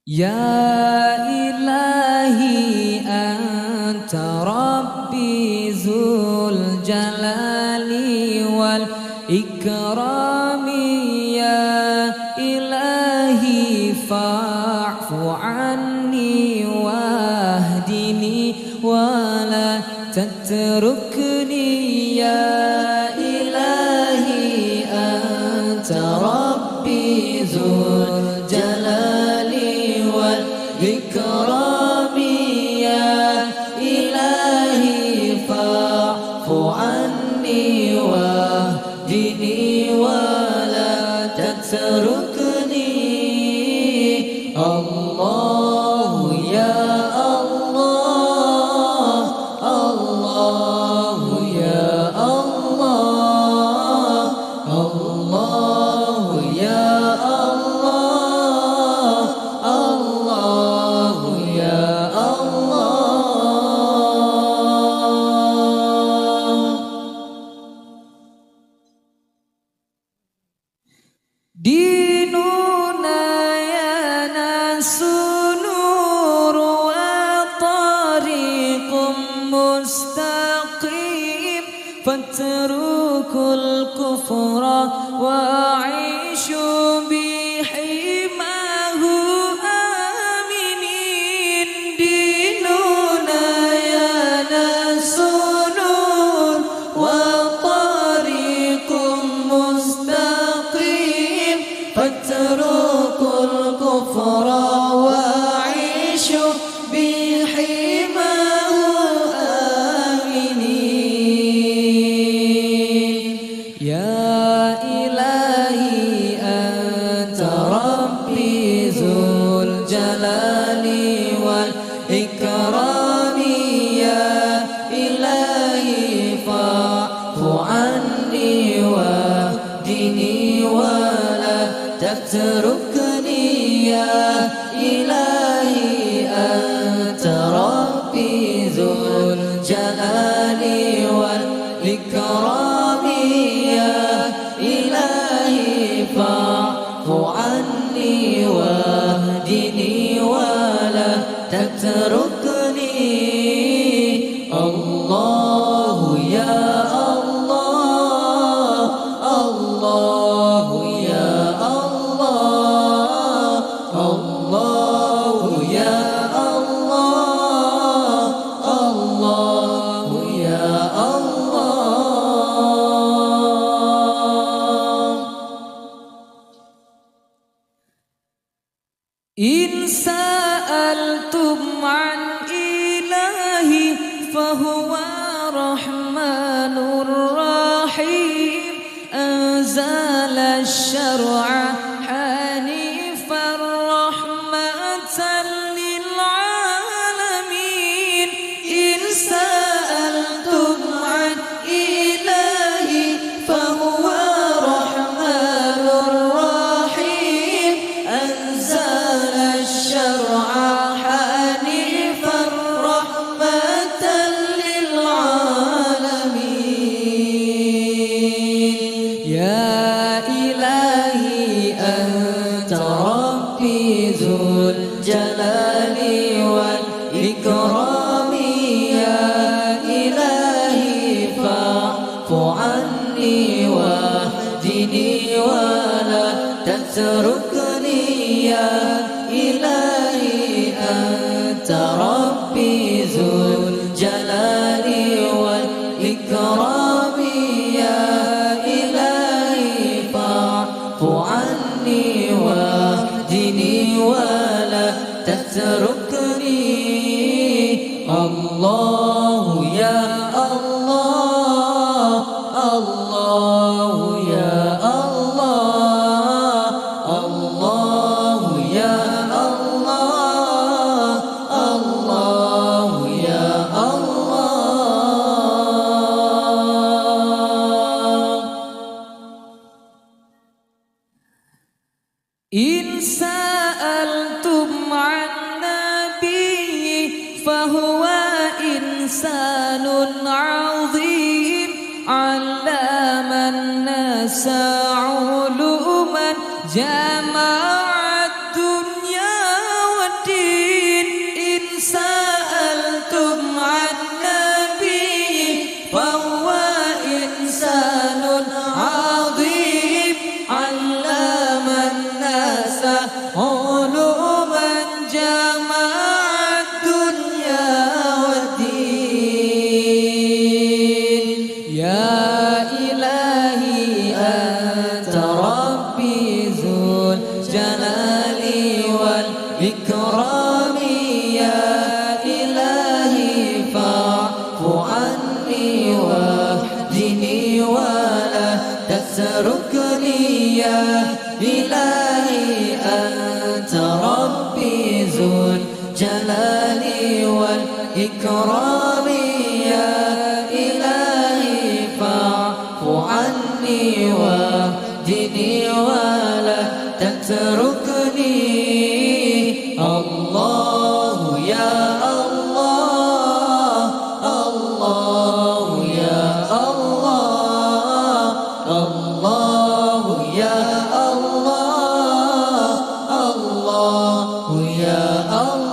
يا إلهي أنت ربي ذو الجلال والإكرام يا إلهي فاعف عني واهدني ولا تتركني يا إلهي أنت ربي ذو الجلال والإكرام يا إلهي فاعف عني واهدني ولا تتركني الله يا الله الله يا الله الله يا الله الله يا الله ديننا يا ناس نور وطريق مستقيم فاتركوا الكفر وعيشوا بحماه آمنين ديننا يا ناس نور وطريق مستقيم فاتركوا الكفر وعيشوا بحماه آمنين يا إلهي أنت ربي ذو الجلال والإكرام يا إلهي فاعف عني واهدني ولا تتركني يا إلهي أنت ربي ذو الجلال والإكرام يا إلهي فاعف عني واهدني ولا تتركني الله يا الله الله يا الله الله يا الله الله يا الله إن سألتم عن إلهي فهو رحمن رحيم أنزل الشرع حنيفا رحمة للعالمين إن سألتم عن إلهي فهو رحمن رحيم أنزل الشرع حنيفا رحمة للعالمين يا إلهي أنت ربي ذو الجلال والإكرام يا إلهي فاعف عني واهدني ولا تتركني يا إلهي أنت ربي ذو الجلال والإكرام يا إلهي فاعف عني واهدني ولا تتركني الله يا الله الله يا الله الله يا الله الله يا الله إن سألتم عن نبي فهو إنسان عظيم علم الناس علوما جمع الدنيا يا إلهي أنت ربي ذو الجلال والإكرام يا إلهي فاعف عني واهدني ولا تتركني الله يا الله الله يا الله الله يا الله الله يا الله